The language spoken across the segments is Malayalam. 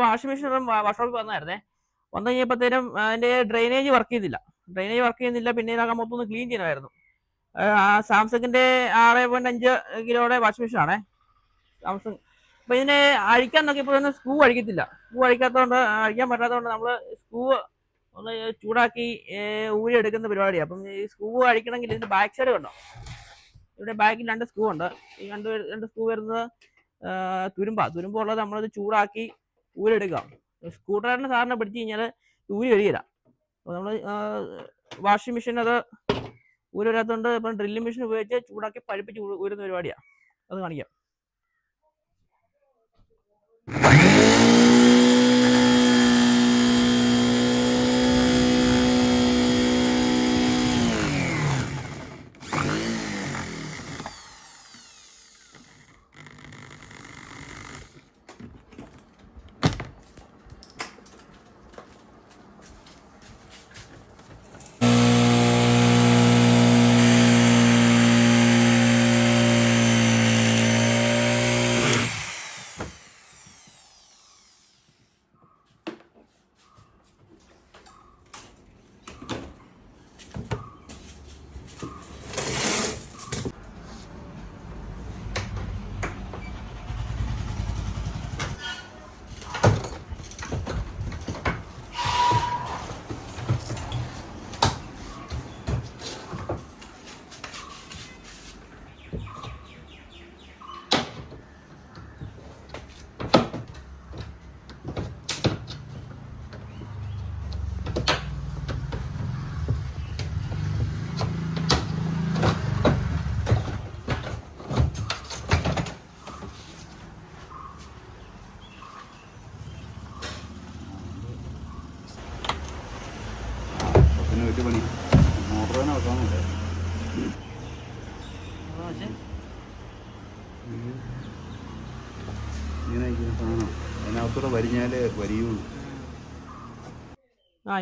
വാഷിംഗ് മെഷീൻ വർക്ക്ഷോപ്പിൽ വന്നായിരുന്നേ. വന്നു കഴിഞ്ഞപ്പോഴത്തേനും അതിൻ്റെ ഡ്രെയിനേജ് വർക്ക് ചെയ്യുന്നില്ല. പിന്നെ ഇതിനകം മൊത്തം ഒന്ന് ക്ലീൻ ചെയ്യണമായിരുന്നു. സാംസങ്ങിൻ്റെ 6.5 കിലോയുടെ വാഷിംഗ് മെഷീൻ ആണേ സാംസങ്. അപ്പോൾ ഇതിനെ അഴിക്കാൻ നോക്കിയപ്പോൾ സ്ക്രൂ അഴിക്കാത്തതുകൊണ്ട് അഴിക്കാൻ പറ്റാത്തതുകൊണ്ട് നമ്മൾ സ്ക്രൂ ഒന്ന് ചൂടാക്കി ഊരി എടുക്കുന്ന പരിപാടിയാണ്. അപ്പം ഈ സ്ക്രൂ അഴിക്കണമെങ്കിൽ ഇതിൻ്റെ ബാക്ക് സൈഡ് കണ്ടോ, ഇവിടെ ബാക്കിൽ 2 സ്ക്രൂ ഉണ്ട്. ഈ രണ്ട് സ്ക്രൂ വരുന്നത് തുരുമ്പുള്ളത് നമ്മളത് ചൂടാക്കി ഊരെടുക്കാം. സ്ക്രൂ ഡ്രൈവറിന് സാറിനെ പിടിച്ച് കഴിഞ്ഞാൽ ഊരി വരികയില്ല. അപ്പോൾ നമ്മൾ വാഷിംഗ് മെഷീൻ അത് ഊരി വരാത്തതുകൊണ്ട് ഇപ്പം ഡ്രില്ലിംഗ് മെഷീൻ ഉപയോഗിച്ച് ചൂടാക്കി പഴുപ്പിച്ച് ഊരുന്ന പരിപാടിയാണ്. അത് കാണിക്കാം.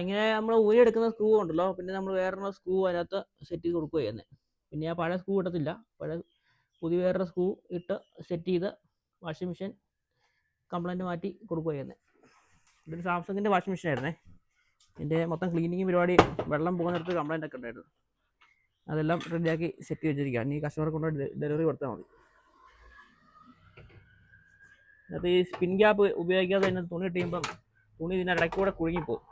ഇങ്ങനെ നമ്മൾ ഊരി എടുക്കുന്ന സ്ക്രൂ ഉണ്ടല്ലോ, പിന്നെ നമ്മൾ വേറൊരു സ്ക്രൂ അതിനകത്ത് സെറ്റ് ചെയ്ത് കൊടുക്കുക ചെയ്യുന്നത്. പിന്നെ ആ പഴയ സ്ക്രൂ ഇടത്തില്ല, പുതിയ വേറൊരു സ്ക്രൂ ഇട്ട് സെറ്റ് ചെയ്ത് വാഷിംഗ് മെഷീൻ കംപ്ലൈൻറ്റ് മാറ്റി കൊടുക്കുക ചെയ്യുന്നത്. ഇതൊരു സാംസങ്ങിൻ്റെ വാഷിംഗ് മെഷീൻ ആയിരുന്നേ. ഇതിൻ്റെ മൊത്തം ക്ലീനിങ് പരിപാടി, വെള്ളം പോകുന്നിടത്ത് കംപ്ലൈൻ്റ് ഒക്കെ ഉണ്ടായിരുന്നു. അതെല്ലാം റെഡിയാക്കി സെറ്റ് ചെയ്ത് വെച്ചിരിക്കുക. ഇനി കസ്റ്റമറെ കൊണ്ട് ഡെലിവറി കൊടുത്താൽ മതി. അത് ഈ സ്പിൻ ഗ്യാപ്പ് ഉപയോഗിക്കാതെ തന്നെ തുണി ഇട്ട് കഴിയുമ്പം തുണി ഇതിൻ്റെ ഇടയ്ക്കൂടെ കുഴുങ്ങിപ്പോവും.